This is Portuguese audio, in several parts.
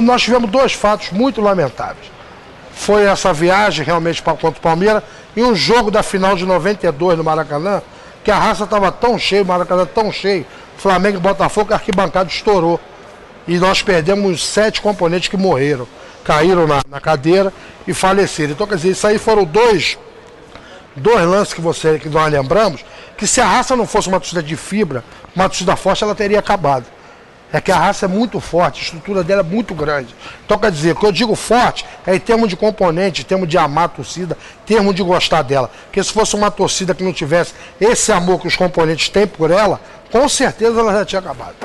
Nós tivemos dois fatos muito lamentáveis. Foi essa viagem realmente contra o Palmeiras e um jogo da final de 92 no Maracanã, que a raça estava tão cheia, o Maracanã tão cheio, Flamengo e Botafogo, que a arquibancada estourou. E nós perdemos 7 componentes que morreram, caíram na cadeira e faleceram. Então, quer dizer, isso aí foram dois lances que nós lembramos, que se a raça não fosse uma torcida de fibra, uma torcida forte, ela teria acabado. É que a raça é muito forte, a estrutura dela é muito grande. Então, quer dizer, o que eu digo forte é em termos de componente, em termos de amar a torcida, em termos de gostar dela. Porque se fosse uma torcida que não tivesse esse amor que os componentes têm por ela, com certeza ela já tinha acabado.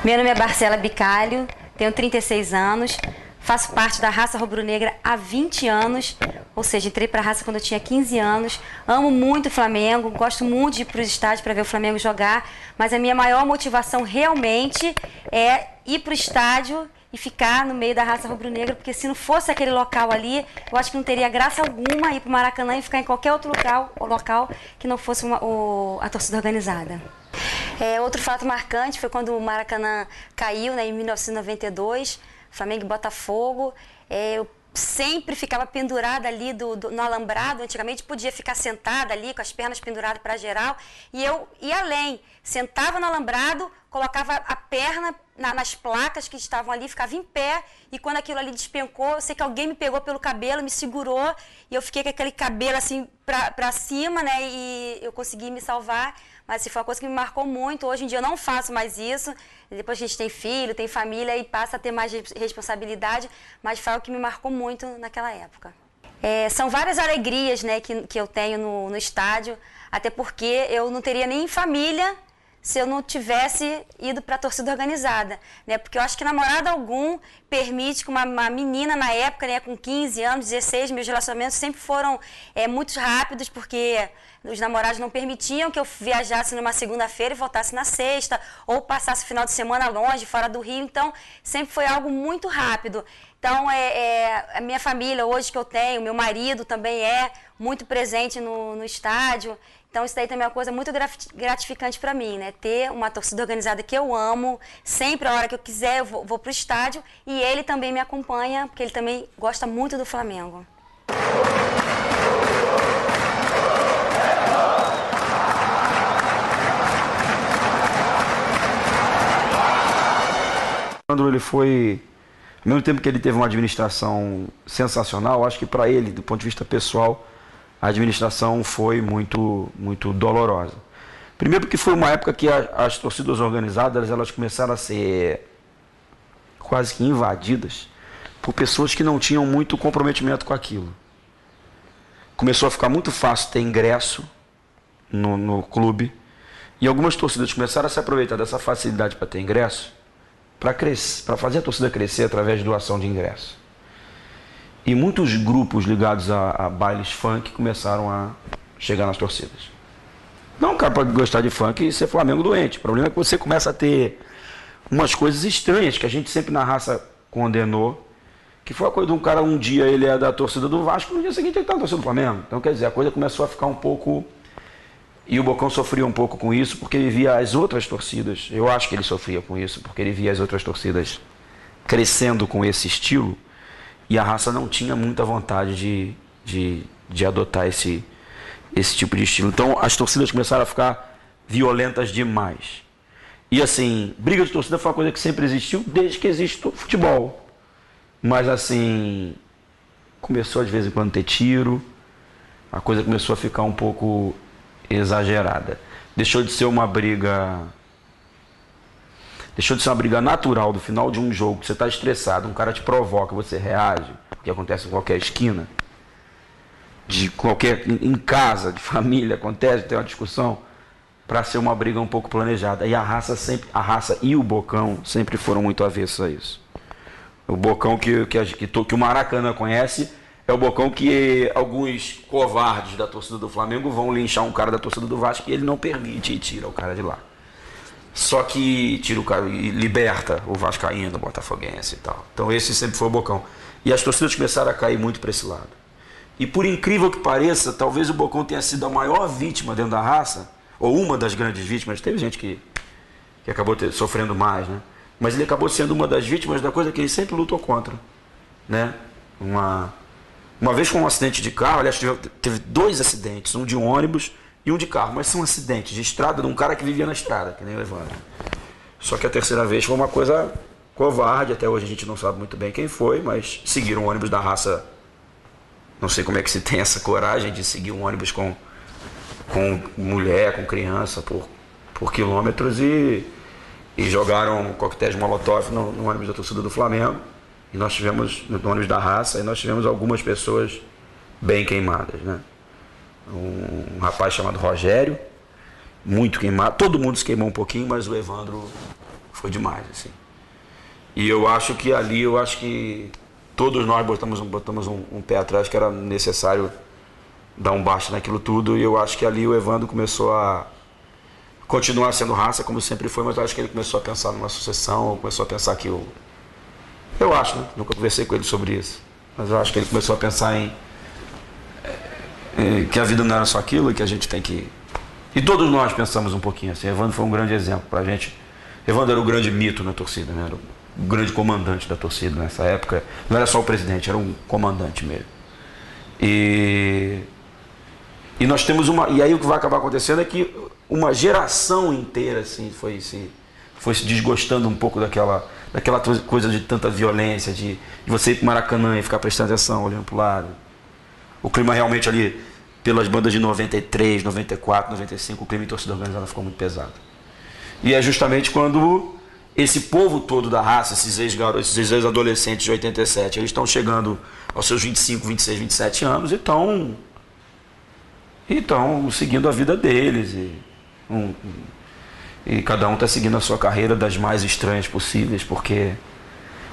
Meu nome é Marcela Bicalho, tenho 36 anos. Faço parte da raça rubro-negra há 20 anos, ou seja, entrei para a raça quando eu tinha 15 anos. Amo muito o Flamengo, gosto muito de ir para os estádios para ver o Flamengo jogar, mas a minha maior motivação realmente é ir para o estádio e ficar no meio da raça rubro-negra, porque se não fosse aquele local ali, eu acho que não teria graça alguma ir para o Maracanã e ficar em qualquer outro local que não fosse a torcida organizada. Outro fato marcante foi quando o Maracanã caiu, né, em 1992, Flamengo e Botafogo. Eu sempre ficava pendurada ali no alambrado. Antigamente podia ficar sentada ali com as pernas penduradas para geral, e eu ia além, sentava no alambrado, colocava a perna nas placas que estavam ali, ficava em pé, e quando aquilo ali despencou, eu sei que alguém me pegou pelo cabelo, me segurou, e eu fiquei com aquele cabelo assim para cima, né, e eu consegui me salvar. Mas assim, foi uma coisa que me marcou muito. Hoje em dia eu não faço mais isso. Depois a gente tem filho, tem família e passa a ter mais responsabilidade. Mas foi algo que me marcou muito naquela época. São várias alegrias, né, que eu tenho no estádio. Até porque eu não teria nem família se eu não tivesse ido para a torcida organizada, né? Porque eu acho que namorado algum permite que uma menina na época, né, com 15 anos, 16, meus relacionamentos sempre foram muito rápidos, porque os namorados não permitiam que eu viajasse numa segunda-feira e voltasse na sexta, ou passasse o final de semana longe, fora do Rio. Então, sempre foi algo muito rápido. Então, a minha família hoje que eu tenho, meu marido também é muito presente no estádio. Então, isso daí também é uma coisa muito gratificante para mim, né? Ter uma torcida organizada que eu amo, sempre a hora que eu quiser eu vou para o estádio, e ele também me acompanha, porque ele também gosta muito do Flamengo. Ele foi, ao mesmo tempo que ele teve uma administração sensacional, acho que para ele, do ponto de vista pessoal, a administração foi muito dolorosa. Primeiro porque foi uma época que as torcidas organizadas elas começaram a ser quase que invadidas por pessoas que não tinham muito comprometimento com aquilo. Começou a ficar muito fácil ter ingresso no clube, e algumas torcidas começaram a se aproveitar dessa facilidade para ter ingresso para fazer a torcida crescer através de doação de ingresso. E muitos grupos ligados a bailes funk começaram a chegar nas torcidas. Não, cara, pode gostar de funk e ser Flamengo doente. O problema é que você começa a ter umas coisas estranhas que a gente sempre na raça condenou, que foi a coisa de um cara, um dia ele é da torcida do Vasco, no dia seguinte ele está na torcida do Flamengo. Então, quer dizer, a coisa começou a ficar um pouco... E o Bocão sofria um pouco com isso, porque ele via as outras torcidas, eu acho que ele sofria com isso, porque ele via as outras torcidas crescendo com esse estilo, e a raça não tinha muita vontade de adotar esse tipo de estilo. Então as torcidas começaram a ficar violentas demais. E assim, briga de torcida foi uma coisa que sempre existiu, desde que existe futebol. Mas assim, começou de vez em quando a ter tiro, a coisa começou a ficar um pouco exagerada. Deixou de ser uma briga natural do final de um jogo, que você está estressado, um cara te provoca, você reage, o que acontece em qualquer esquina, em casa, de família, acontece, tem uma discussão, para ser uma briga um pouco planejada. E a raça e o Bocão sempre foram muito avessos a isso. O Bocão que o Maracanã conhece é o Bocão que alguns covardes da torcida do Flamengo vão linchar um cara da torcida do Vasco e ele não permite e tira o cara de lá. Só que tira o cara e liberta o vascaíno, o botafoguense e tal. Então esse sempre foi o Bocão. E as torcidas começaram a cair muito para esse lado. E por incrível que pareça, talvez o Bocão tenha sido a maior vítima dentro da raça, ou uma das grandes vítimas. Teve gente que acabou sofrendo mais, né? Mas ele acabou sendo uma das vítimas da coisa que ele sempre lutou contra, né? Uma vez com um acidente de carro, aliás, teve 2 acidentes, um de um ônibus e um de carro, mas são acidentes de estrada de um cara que vivia na estrada, que nem o Evandro. Só que a terceira vez foi uma coisa covarde, até hoje a gente não sabe muito bem quem foi, mas seguiram o ônibus da raça. Não sei como é que se tem essa coragem de seguir um ônibus com mulher, com criança por quilômetros e jogaram coquetéis Molotov no ônibus da torcida do Flamengo. E nós tivemos, no ônibus da raça, e nós tivemos algumas pessoas bem queimadas, né? Um rapaz chamado Rogério, muito queimado. Todo mundo se queimou um pouquinho, mas o Evandro foi demais, assim. E eu acho que todos nós botamos um pé atrás, que era necessário dar um basta naquilo tudo. E eu acho que ali o Evandro começou a continuar sendo raça, como sempre foi, mas eu acho que ele começou a pensar numa sucessão, começou a pensar que eu acho, né? Nunca conversei com ele sobre isso, mas eu acho que ele começou a pensar que a vida não era só aquilo e que a gente tem que... E todos nós pensamos um pouquinho assim. Evandro foi um grande exemplo pra gente. Evandro era o grande mito na torcida, né? Era o grande comandante da torcida nessa época. Não era só o presidente, era um comandante mesmo. E nós temos e aí o que vai acabar acontecendo é que uma geração inteira assim, foi se desgostando um pouco daquela coisa de tanta violência, de você ir pro Maracanã e ficar prestando atenção, olhando pro lado. O clima realmente ali, pelas bandas de 93, 94, 95, o clima em torcida organizada ficou muito pesado. E é justamente quando esse povo todo da raça, esses ex-adolescentes de 87, eles estão chegando aos seus 25, 26, 27 anos e estão seguindo a vida deles. E cada um está seguindo a sua carreira das mais estranhas possíveis, porque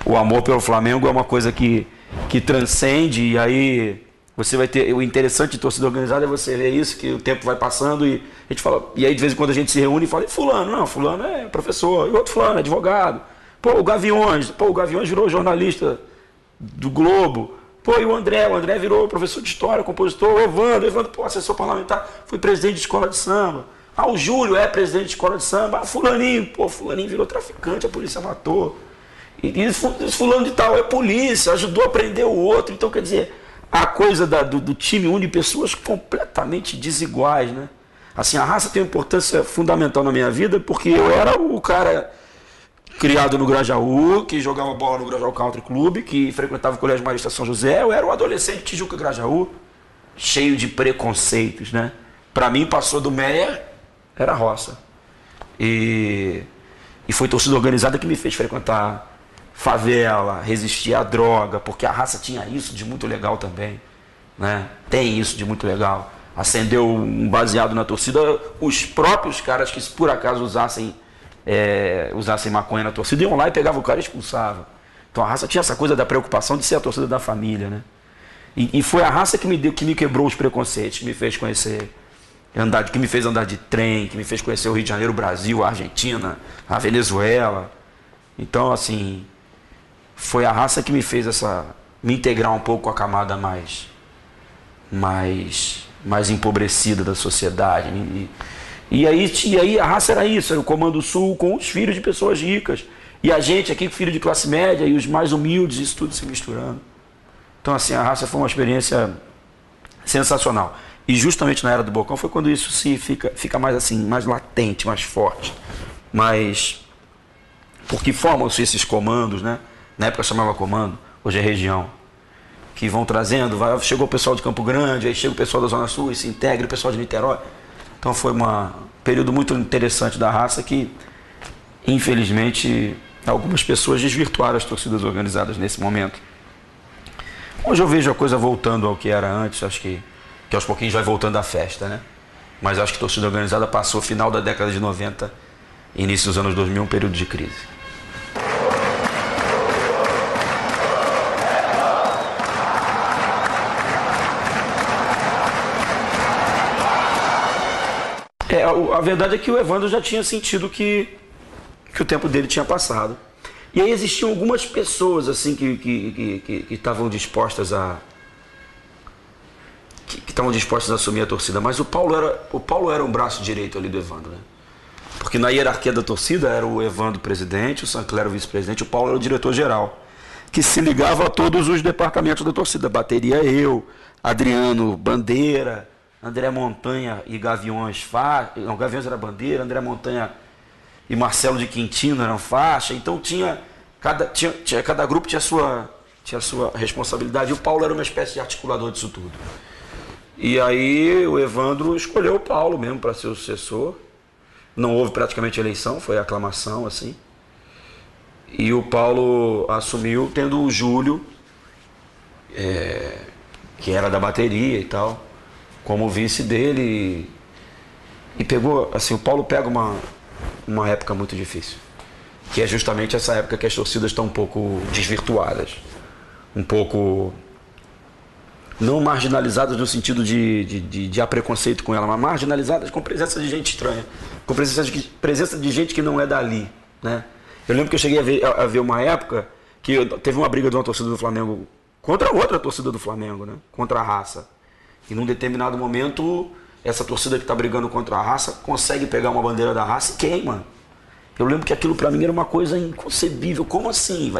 o amor pelo Flamengo é uma coisa que transcende, e aí você vai ter... O interessante de torcida organizada é você ver isso, que o tempo vai passando e a gente fala... E aí de vez em quando a gente se reúne e fala, e fulano? Não, fulano é professor, e outro fulano é advogado. Pô, o Gaviões virou jornalista do Globo. Pô, e o André virou professor de história, compositor. O Evandro, pô, assessor parlamentar, foi presidente de escola de samba. Ah, o Júlio é presidente de escola de samba. Ah, fulaninho virou traficante, a polícia matou. E esse fulano de tal é polícia, ajudou a prender o outro. Então, quer dizer, a coisa do time une pessoas completamente desiguais, né? Assim, a raça tem uma importância fundamental na minha vida, porque eu era o cara criado no Grajaú, que jogava bola no Grajaú Country Club, que frequentava o Colégio Marista São José. Eu era o adolescente Tijuca Grajaú, cheio de preconceitos, né? Para mim, passou do Meia, era roça. E foi torcida organizada que me fez frequentar favela, resistir à droga, porque a raça tinha isso de muito legal também, né? Tem isso de muito legal. Acendeu um baseado na torcida, os próprios caras que por acaso usassem maconha na torcida iam lá e pegavam o cara e expulsavam. Então a raça tinha essa coisa da preocupação de ser a torcida da família, né? E foi a raça que me quebrou os preconceitos, que me fez conhecer que me fez andar de trem, que me fez conhecer o Rio de Janeiro, o Brasil, a Argentina, a Venezuela. Então, assim, foi a raça que me fez me integrar um pouco com a camada mais empobrecida da sociedade. E aí a raça era isso, era o Comando Sul com os filhos de pessoas ricas. E a gente aqui, filho de classe média, e os mais humildes, isso tudo se misturando. Então, assim, a raça foi uma experiência sensacional. E justamente na era do Bocão foi quando isso fica mais assim, mais latente, mais forte. Porque formam-se esses comandos, né? Na época chamava comando, hoje é região. Que vão trazendo, chegou o pessoal de Campo Grande, aí chega o pessoal da Zona Sul e se integra o pessoal de Niterói. Então foi um período muito interessante da raça que, infelizmente, algumas pessoas desvirtuaram as torcidas organizadas nesse momento. Hoje eu vejo a coisa voltando ao que era antes, acho que aos pouquinhos vai voltando a festa, né? Mas acho que a torcida organizada passou final da década de 90, início dos anos 2000, um período de crise. A verdade é que o Evandro já tinha sentido que o tempo dele tinha passado. E aí existiam algumas pessoas assim que estavam dispostas que estavam dispostos a assumir a torcida, mas o Paulo era um braço direito ali do Evandro, né? Porque na hierarquia da torcida era o Evandro presidente, o Sancler o vice-presidente, o Paulo era o diretor-geral, que se ligava a todos os departamentos da torcida. Bateria eu, Adriano Bandeira, André Montanha e Gaviões faixa. Não, Gaviões era bandeira, André Montanha e Marcelo de Quintino eram faixa. Então cada grupo tinha a sua responsabilidade. E o Paulo era uma espécie de articulador disso tudo. E aí o Evandro escolheu o Paulo mesmo para ser o sucessor. Não houve praticamente eleição, foi aclamação assim. E o Paulo assumiu tendo o Júlio, que era da bateria e tal, como vice dele. E pegou, assim, o Paulo pega uma época muito difícil, que é justamente essa época que as torcidas estão um pouco desvirtuadas, um pouco não marginalizadas no sentido de há preconceito com ela, mas marginalizadas com presença de gente estranha, com presença de gente que não é dali, né? Eu lembro que eu cheguei a ver uma época que teve uma briga de uma torcida do Flamengo contra outra torcida do Flamengo, né? Contra a Raça. E num determinado momento, essa torcida que está brigando contra a Raça consegue pegar uma bandeira da Raça e queima. Eu lembro que aquilo para mim era uma coisa inconcebível. Como assim?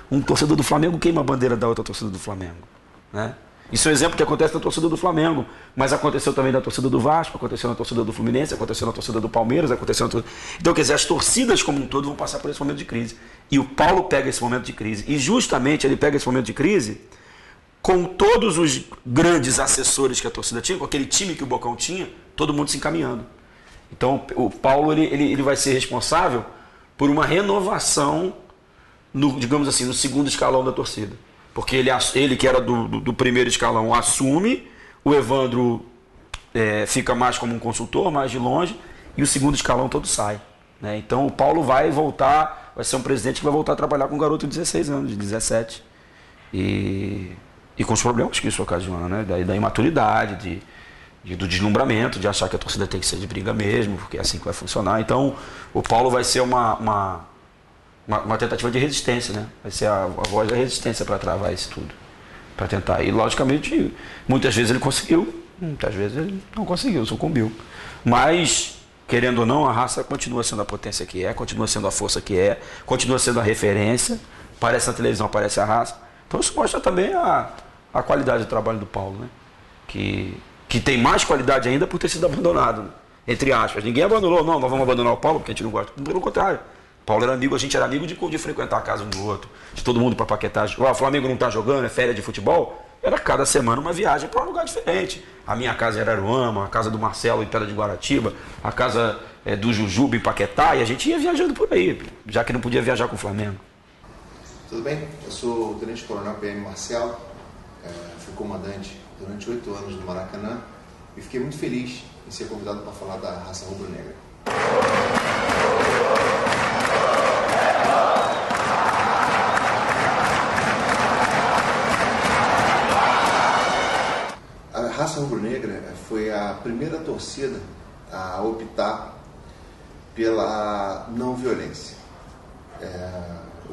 Um torcedor do Flamengo queima a bandeira da outra torcida do Flamengo, né? Isso é um exemplo que acontece na torcida do Flamengo, mas aconteceu também na torcida do Vasco, aconteceu na torcida do Fluminense, aconteceu na torcida do Palmeiras, aconteceu na torcida... Então, quer dizer, as torcidas como um todo vão passar por esse momento de crise. E o Paulo pega esse momento de crise. E justamente ele pega esse momento de crise com todos os grandes assessores que a torcida tinha, com aquele time que o Bocão tinha, todo mundo se encaminhando. Então, o Paulo ele vai ser responsável por uma renovação, digamos assim, no segundo escalão da torcida. Porque ele que era do primeiro escalão assume, o Evandro fica mais como um consultor, mais de longe, e o segundo escalão todo sai, né? Então o Paulo vai ser um presidente que vai voltar a trabalhar com um garoto de 16 anos, de 17. E com os problemas que isso ocasiona, né? Da imaturidade, do deslumbramento, de achar que a torcida tem que ser de briga mesmo, porque é assim que vai funcionar. Então o Paulo vai ser uma tentativa de resistência, né? Vai ser a voz da resistência para travar isso tudo, para tentar. E logicamente, muitas vezes ele conseguiu, muitas vezes ele não conseguiu, sucumbiu. Mas, querendo ou não, a Raça continua sendo a potência que é, continua sendo a força que é, continua sendo a referência. Aparece na televisão, aparece a Raça. Então isso mostra também a qualidade do trabalho do Paulo, né? Que tem mais qualidade ainda por ter sido abandonado, né? Entre aspas. Ninguém abandonou, não, nós vamos abandonar o Paulo porque a gente não gosta. Pelo contrário. Paulo era amigo, a gente era amigo de frequentar a casa um do outro, de todo mundo para paquetar. O Flamengo não está jogando, é férias de futebol. Era cada semana uma viagem para um lugar diferente. A minha casa era Aruama, a casa do Marcelo em Pedra de Guaratiba, a casa do Jujuba em Paquetá, e a gente ia viajando por aí, já que não podia viajar com o Flamengo. Tudo bem? Eu sou o Tenente Coronel PM Marcelo, fui comandante durante 8 anos no Maracanã e fiquei muito feliz em ser convidado para falar da Raça Rubro-Negra. A Raça Rubro-Negra foi a primeira torcida a optar pela não violência.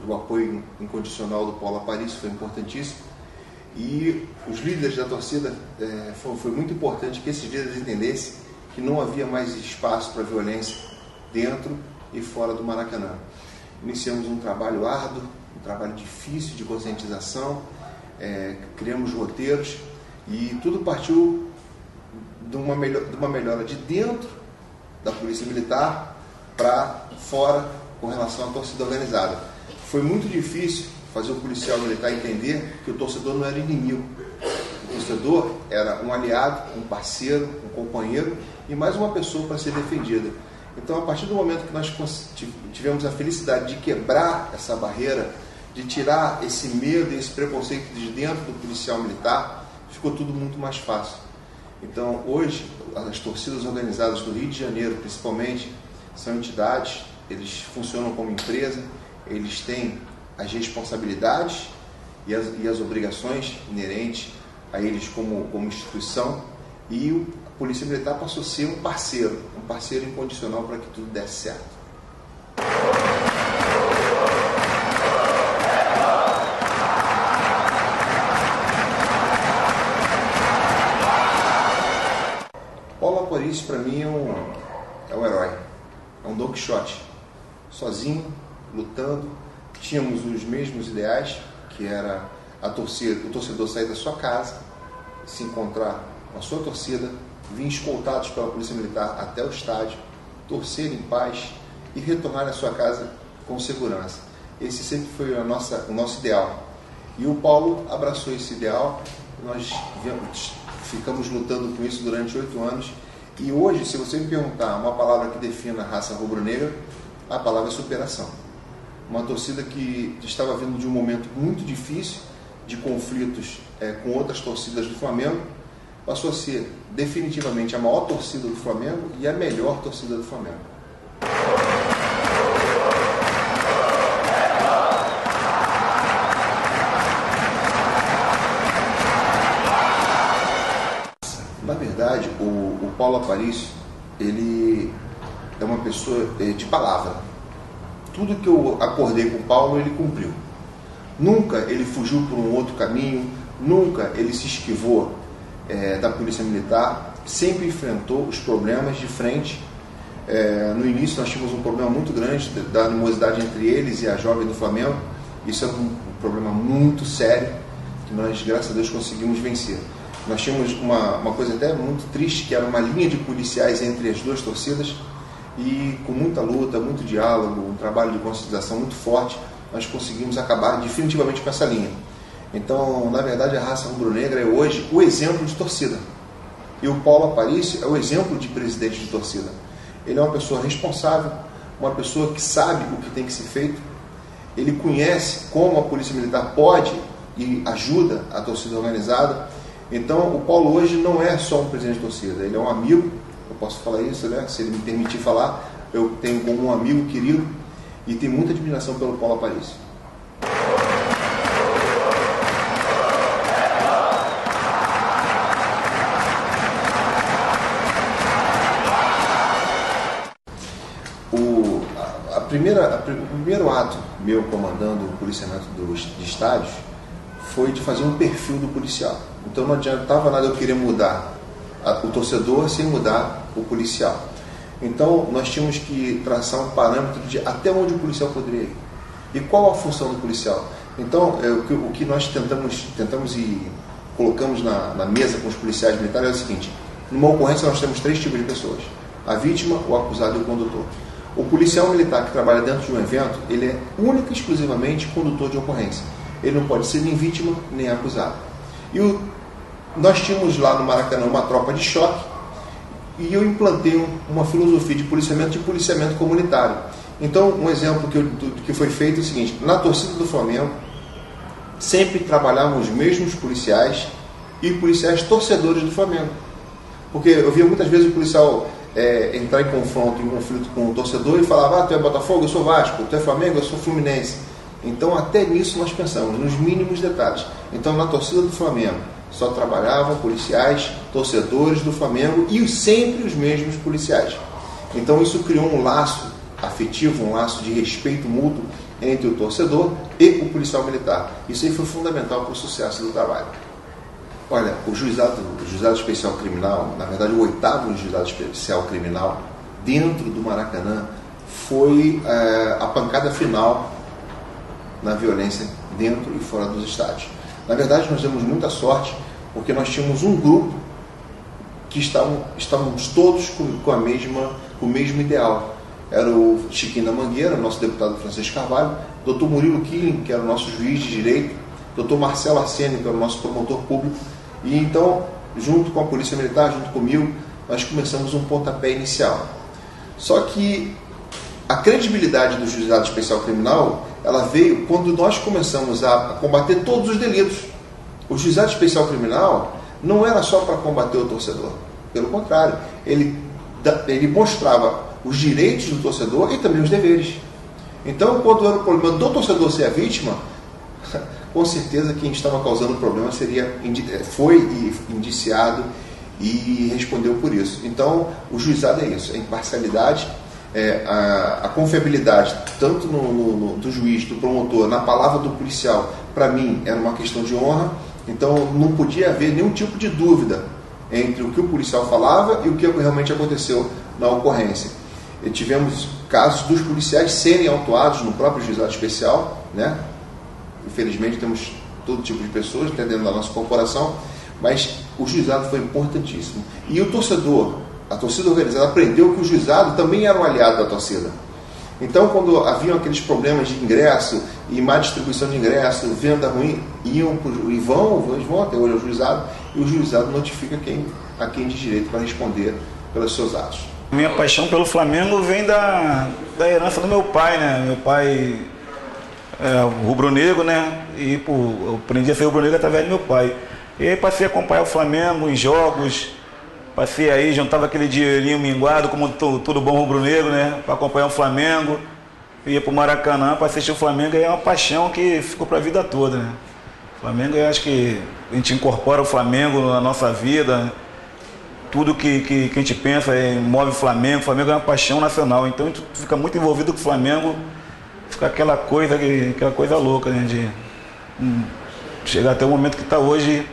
O apoio incondicional do Paulo Aparício foi importantíssimo e os líderes da torcida, foi muito importante que esses líderes entendessem que não havia mais espaço para violência dentro e fora do Maracanã. Iniciamos um trabalho árduo, um trabalho difícil de conscientização, criamos roteiros e tudo partiu de uma melhora de dentro da Polícia Militar para fora com relação à torcida organizada. Foi muito difícil fazer o policial militar entender que o torcedor não era inimigo. O torcedor era um aliado, um parceiro, um companheiro e mais uma pessoa para ser defendida. Então, a partir do momento que nós tivemos a felicidade de quebrar essa barreira, de tirar esse medo e esse preconceito de dentro do policial militar, ficou tudo muito mais fácil. Então, hoje, as torcidas organizadas do Rio de Janeiro, principalmente, são entidades, eles funcionam como empresa, eles têm as responsabilidades e as obrigações inerentes a eles como instituição, e a Polícia Militar passou a ser um parceiro incondicional para que tudo desse certo. Quixote, sozinho, lutando. Tínhamos os mesmos ideais, que era o torcedor sair da sua casa, se encontrar com a sua torcida, vir escoltados pela Polícia Militar até o estádio, torcer em paz e retornar à sua casa com segurança. Esse sempre foi o nosso ideal. E o Paulo abraçou esse ideal, nós ficamos lutando com isso durante 8 anos. E hoje, se você me perguntar uma palavra que defina a raça rubro-negra, a palavra é superação. Uma torcida que estava vindo de um momento muito difícil, de conflitos com outras torcidas do Flamengo, passou a ser definitivamente a maior torcida do Flamengo e a melhor torcida do Flamengo. Na verdade, o Paulo Aparício, ele é uma pessoa de palavra. Tudo que eu acordei com o Paulo, ele cumpriu. Nunca ele fugiu por um outro caminho, nunca ele se esquivou da Polícia Militar, sempre enfrentou os problemas de frente. No início nós tínhamos um problema muito grande da animosidade entre eles e a jovem do Flamengo. Isso é um problema muito sério que nós, graças a Deus, conseguimos vencer. Nós tínhamos uma coisa até muito triste, que era uma linha de policiais entre as duas torcidas, e com muita luta, muito diálogo, um trabalho de conscientização muito forte, nós conseguimos acabar definitivamente com essa linha. Então, na verdade, a raça rubro-negra é hoje o exemplo de torcida. E o Paulo Aparício é o exemplo de presidente de torcida. Ele é uma pessoa responsável, uma pessoa que sabe o que tem que ser feito, ele conhece como a Polícia Militar pode e ajuda a torcida organizada. Então, o Paulo hoje não é só um presidente de torcida, ele é um amigo, eu posso falar isso, né? Se ele me permitir falar, eu tenho como um amigo querido e tenho muita admiração pelo Paulo Aparício. O primeiro ato meu comandando o policiamento de estádios foi de fazer um perfil do policial. Então não adiantava nada eu querer mudar o torcedor sem mudar o policial. Então nós tínhamos que traçar um parâmetro de até onde o policial poderia ir. E qual a função do policial? Então o que nós tentamos e colocamos na mesa com os policiais militares é o seguinte: numa ocorrência nós temos 3 tipos de pessoas: a vítima, o acusado e o condutor. O policial militar que trabalha dentro de um evento, ele é única e exclusivamente condutor de ocorrência. Ele não pode ser nem vítima, nem acusado. E nós tínhamos lá no Maracanã uma tropa de choque e eu implantei uma filosofia de policiamento comunitário. Então, um exemplo que foi feito é o seguinte: na torcida do Flamengo, sempre trabalhavam os mesmos policiais e policiais torcedores do Flamengo. Porque eu via muitas vezes o policial entrar em conflito com o torcedor e falava: tu é Botafogo, eu sou Vasco, tu é Flamengo, eu sou Fluminense. Então até nisso nós pensamos, nos mínimos detalhes. Então na torcida do Flamengo só trabalhavam policiais, torcedores do Flamengo e sempre os mesmos policiais. Então isso criou um laço afetivo, um laço de respeito mútuo entre o torcedor e o policial militar. Isso aí foi fundamental para o sucesso do trabalho. Olha, o juizado especial criminal, na verdade o 8º juizado especial criminal dentro do Maracanã foi a pancada final na violência dentro e fora dos estádios. Na verdade nós demos muita sorte porque nós tínhamos um grupo que estávamos todos com o mesmo ideal. Era o Chiquinho da Mangueira, nosso deputado Francisco Carvalho, Dr. Murilo Killing, que era o nosso juiz de direito, Dr. Marcelo Arsênio, que era o nosso promotor público. E então, junto com a Polícia Militar, junto comigo, nós começamos um pontapé inicial. Só que a credibilidade do Juizado Especial Criminal, ela veio quando nós começamos a combater todos os delitos. O Juizado Especial Criminal não era só para combater o torcedor. Pelo contrário, ele mostrava os direitos do torcedor e também os deveres. Então, quando era o problema do torcedor ser a vítima, com certeza quem estava causando o problema foi indiciado e respondeu por isso. Então, o juizado é isso, é imparcialidade, a confiabilidade, tanto do juiz, do promotor, na palavra do policial, para mim, era uma questão de honra. Então, não podia haver nenhum tipo de dúvida entre o que o policial falava e o que realmente aconteceu na ocorrência. E tivemos casos dos policiais serem autuados no próprio juizado especial, né? Infelizmente temos todo tipo de pessoas dentro da nossa corporação, mas o juizado foi importantíssimo. E o torcedor, a torcida organizada, aprendeu que o juizado também era um aliado da torcida. Então, quando haviam aqueles problemas de ingresso e má distribuição de ingresso, venda ruim, eles vão até hoje ao juizado, e o juizado notifica a quem de direito para responder pelos seus atos. Minha paixão pelo Flamengo vem da herança do meu pai, né? Meu pai é rubro-negro, né? E eu aprendi a ser rubro-negro através do meu pai. E aí passei a acompanhar o Flamengo em jogos, passei aí, juntava aquele dinheirinho minguado, como todo bom rubro-negro, né? Para acompanhar o Flamengo, ia para o Maracanã para assistir o Flamengo, e é uma paixão que ficou para a vida toda, né? O Flamengo, eu acho que a gente incorpora o Flamengo na nossa vida, tudo que a gente pensa move o Flamengo é uma paixão nacional, então a gente fica muito envolvido com o Flamengo, fica aquela coisa louca, né? De chegar até o momento que está hoje,